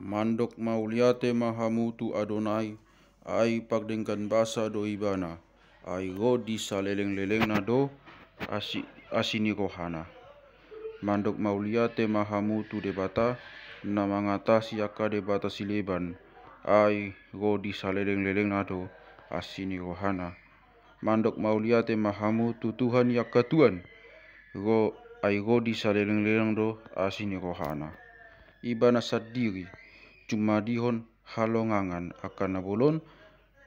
Mandok mauliate mahamutu Adonai, ai pagdengkan basa do ibana, ai godi saleleng-leleng na do asini rohana. Mandok mauliate mahamutu debata, na mangatasi aka debata sileban, ai godi saleleng-leleng na do asini rohana. Mandok mauliate mahamutu Tuhan yaka Tuhan, ai godi saleleng-leleng do asini rohana. Ibana sadiri, cuma dihon halongangan akan nabolon,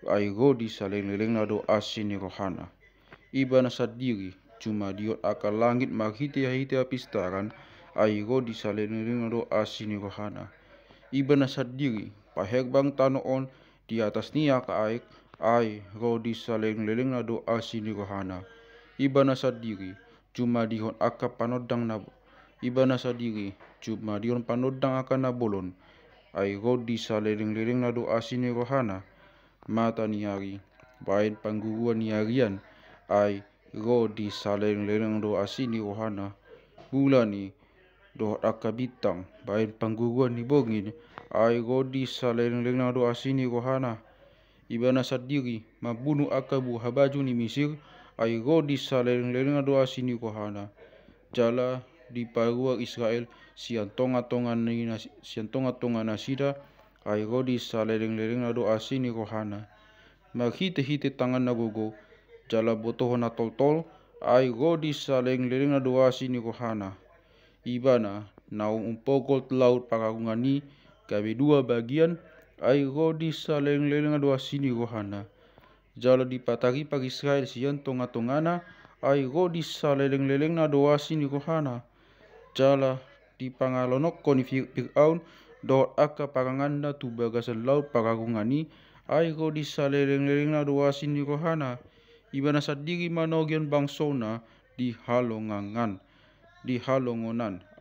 ai godi saleleng-leleng na do asini rohana. Ibana sadiri, cuma dihon akan langit maghite pistaran, ai godi saleleng-leleng na do asini rohana. Ibana sadiri, paherbang tanoon di atas nia ka aik, ai godi saleleng-leleng na do asini rohana. Ibana sadiri, cuma dihon aka panodang nabo. Ibana sadiri, cuma dihon panodang akan nabolon, ai godi saleleng-leleng na do asini rohana. Mata ni hari, bain pangguruan ni harian, ai godi saleleng-leleng do asini rohana. Bulan ni do aka bintang, bain pangguruan ni bongin, ai godi saleleng-leleng na do asini rohana. Ibana sadiri, mabunuh aka buah baju ni Mesir, ai godi saleleng-leleng na do asini rohana. Jala di parua Israel sian tonga-tonga nasida, ai godi saleleng-leleng na do asini rohana. Maghite-hite tangan na gogo, jala botoh na tol-tol, ai godi saleleng-leleng na do asini rohana. Ibana naung umpogol laut pakagungani kabe dua bagian, ai godi saleleng-leleng na do asini rohana. Jala di patari pag Israel sian tonga-tongana, ai godi saleleng-leleng na do asini rohana. Jala di pangalonok koni Fir'aun do aka paranganda tu bagasan laut pakagungani, ai godi saleleng-leleng na do asini rohana. Ibana sadiri manogian bangsona di halongonan,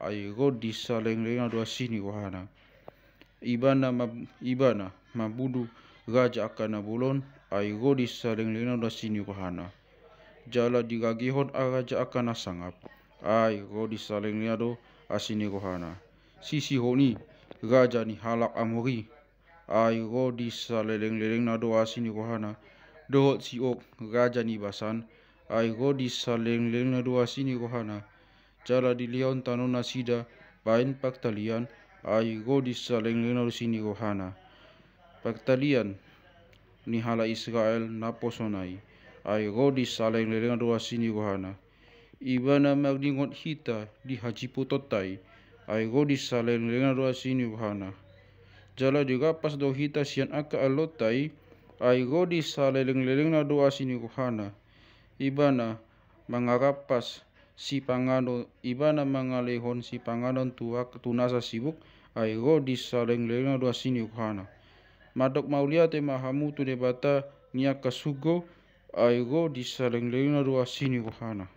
ai godi saleleng-leleng na do asini rohana. Ibana mabudu raja akan nabolon, ai godi saleleng-leleng na do asini rohana. Jala digagihon raja akan nasangap, ai godi saleleng-leleng na do asini rohana. Sisihoni raja ni halak Amori, ai godi saleleng-leleng na do asini rohana. Dohot Siok raja ni Basan, ai godi saleleng-leleng na do asini rohana. Jala di leon tanon nasida, bain paktalian, ai godi saleleng-leleng na do asini rohana. Paktalian ni hala Israel na posonai, ai godi saleleng-leleng na do asini rohana. Ibana magningot hita di haji putotai, ai godi saleleng-leleng na do asini rohana. Jala digapas do hita sian aka alotai, ai godi saleleng-leleng na do asini rohana. Ibana mangarapas si pangano, ibana mangalehon si panganon tunasa sibuk, ai godi saleleng-leleng na do asini rohana. Madok mauliate mahamutu debata niaka sugo, ai godi saleleng-leleng na do asini rohana.